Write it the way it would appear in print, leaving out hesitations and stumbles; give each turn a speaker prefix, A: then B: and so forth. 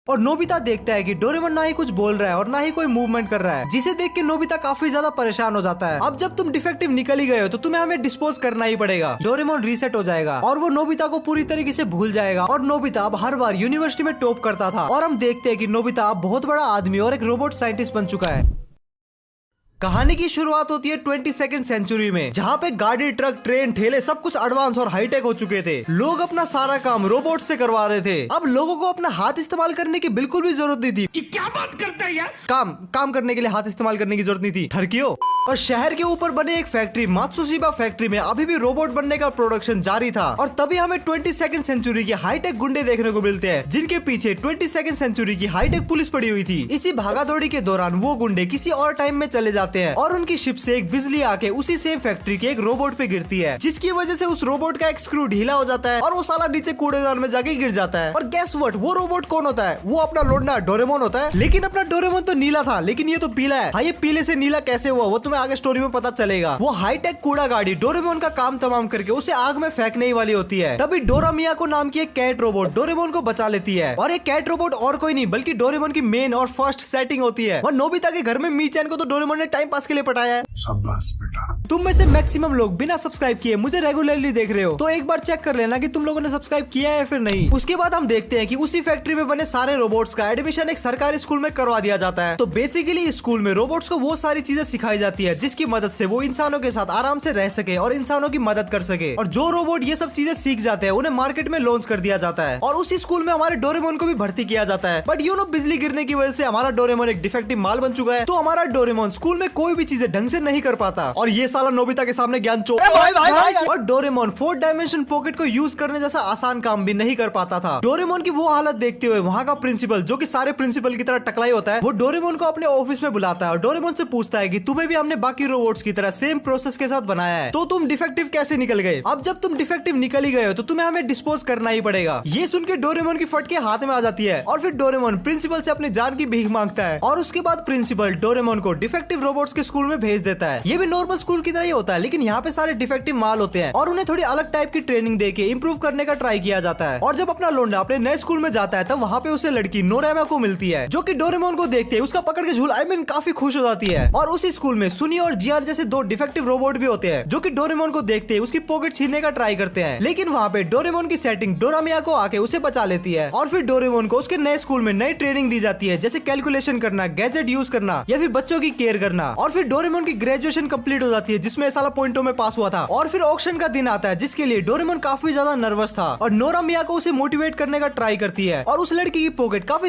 A: और नोबिता देखता है कि डोरेमोन ना ही कुछ बोल रहा है और ना ही कोई मूवमेंट कर रहा है, जिसे देख के नोबिता काफी ज्यादा परेशान हो जाता है। अब जब तुम डिफेक्टिव निकल ही गए हो तो तुम्हें हमें डिस्पोज करना ही पड़ेगा। डोरेमोन रीसेट हो जाएगा और वो नोबिता को पूरी तरीके से भूल जाएगा और नोबिता अब हर बार यूनिवर्सिटी में टॉप करता था। और हम देखते हैं कि नोबिता अब बहुत बड़ा आदमी और एक रोबोट साइंटिस्ट बन चुका है। कहानी की शुरुआत होती है 22वीं सेंचुरी में, जहाँ पे गाड़ी, ट्रक, ट्रेन, ठेले सब कुछ एडवांस और हाईटेक हो चुके थे। लोग अपना सारा काम रोबोट से करवा रहे थे। अब लोगों को अपना हाथ इस्तेमाल करने की बिल्कुल भी जरूरत नहीं थी।
B: क्या बात करता है यार?
A: काम करने के लिए हाथ इस्तेमाल करने की जरूरत नहीं थी, ठरकियो। और शहर के ऊपर बने एक फैक्ट्री मात्सुशिबा फैक्ट्री में अभी भी रोबोट बनने का प्रोडक्शन जारी था। और तभी हमें 22वीं सेंचुरी के हाईटेक गुंडे देखने को मिलते हैं, जिनके पीछे 22वीं सेंचुरी की हाईटेक पुलिस पड़ी हुई थी। इसी भागादौड़ी के दौरान वो गुंडे किसी और टाइम में चले जाते हैं और उनकी शिप से एक बिजली आके उसी सेम फैक्ट्री के एक रोबोट पे गिरती है, जिसकी वजह से उस रोबोट का एक स्क्रू ढीला हो जाता है और वो साला नीचे कूड़ेदान में जाके गिर जाता है। और गैस व्हाट, वो रोबोट कौन होता है? वो अपना लोडना डोरेमोन होता है। लेकिन अपना डोरेमोन तो नीला था, लेकिन ये तो पीला है। हाँ, ये पीले से नीला कैसे हुआ वो तुम्हें आगे स्टोरी में पता चलेगा। वो हाईटेक कूड़ा गाड़ी डोरेमोन का काम तमाम करके उसे आग में फेंकने ही वाली होती है। तभी डोरा मियाको नाम की एक कैट रोबोट डोरेमोन को बचा लेती है। और एक कैट रोबोट और कोई नहीं बल्कि डोरेमोन की मेन और फर्स्ट सेटिंग होती है। और नोबिता के घर में मीचैन को तो डोरेमोन ने टाइम पास के लिए पटाया है।
B: शाबाश बेटा।
A: तुम में से मैक्सिमम लोग बिना सब्सक्राइब किए मुझे रेगुलरली देख रहे हो, तो एक बार चेक कर लेना कि तुम लोगों ने सब्सक्राइब किया है फिर नहीं। उसके बाद हम देखते हैं कि उसी फैक्ट्री में बने सारे रोबोट्स का एडमिशन एक सरकारी स्कूल में करवा दिया जाता है। तो बेसिकली स्कूल में रोबोट्स को वो सारी चीजें सिखाई जाती है जिसकी मदद से वो इंसानों के साथ आराम से रह सके और इंसानों की मदद कर सके। और जो रोबोट ये सब चीजें सीख जाते हैं उन्हें मार्केट में लॉन्च कर दिया जाता है। और उसी स्कूल में हमारे डोरेमोन को भी भर्ती किया जाता है। बट बिजली गिरने की वजह से हमारा डोरेमोन एक डिफेक्टिव माल बन चुका है, तो हमारा डोरेमोन स्कूल में कोई भी चीजें ढंग से नहीं कर पाता। और ये साला नोबिता के सामने ज्ञान चोर। और डोरेमोन 4 डायमेंशन पॉकेट को यूज करने जैसा आसान काम भी नहीं कर पाता था। डोरेमोन की वो हालत देखते हुए वहाँ का प्रिंसिपल, जो कि सारे प्रिंसिपल की तरह टकलाई होता है, वो डोरेमोन को अपने ऑफिस में बुलाता है और डोरेमोन से पूछता है कि तुम्हें भी हमने बाकी रोबोट्स की तरह सेम प्रोसेस के साथ बनाया है, तो तुम डिफेक्टिव कैसे निकल गए? अब जब तुम डिफेक्टिव निकल ही गए हो तो तुम्हें हमें डिस्पोज करना ही पड़ेगा। ये सुन के डोरेमोन की फटके हाथ में आ जाती है और फिर डोरेमोन प्रिंसिपल से अपनी जान की भीख मांगता है। और उसके बाद प्रिंसिपल डोरेमोन को डिफेक्टिव रोबोट्स के स्कूल में भेज देता है। ये भी नॉर्मल स्कूल की तरह ही होता है, लेकिन यहाँ पे सारे डिफेक्टिव माल होते हैं और उन्हें थोड़ी अलग टाइप की ट्रेनिंग देके इंप्रूव करने का ट्राई किया जाता है। और जब अपना लोंडा अपने नए स्कूल में जाता है तब वहाँ पे उसे लड़की नोरामा को मिलती है, जो कि डोरेमोन को देखते उसका पकड़ के झूल काफी खुश हो जाती है। और उसी स्कूल में सुनी और जियान जैसे 2 डिफेक्टिव रोबोट भी होते हैं, जो कि डोरेमोन को देखते उसकी पॉकेट छीनने का ट्राई करते हैं। लेकिन वहाँ पे डोरेमोन की सेटिंग डोरा मियाको आके उसे बचा लेती है। और फिर डोरेमोन को उसके नए स्कूल में नई ट्रेनिंग दी जाती है, जैसे कैलकुलेशन करना, गैजेट यूज करना या फिर बच्चों की केयर करना। और फिर डोरेमोन की ग्रेजुएशन कंप्लीट हो जाती है, जिसमें साला पॉइंटों में पास हुआ था। और फिर ऑक्शन का दिन आता है, जिसके लिए डोरेमोन काफी ज्यादा नर्वस था और नोरा मियाको उसे मोटिवेट करने का ट्राई करती है और उस लड़की की पॉकेट काफी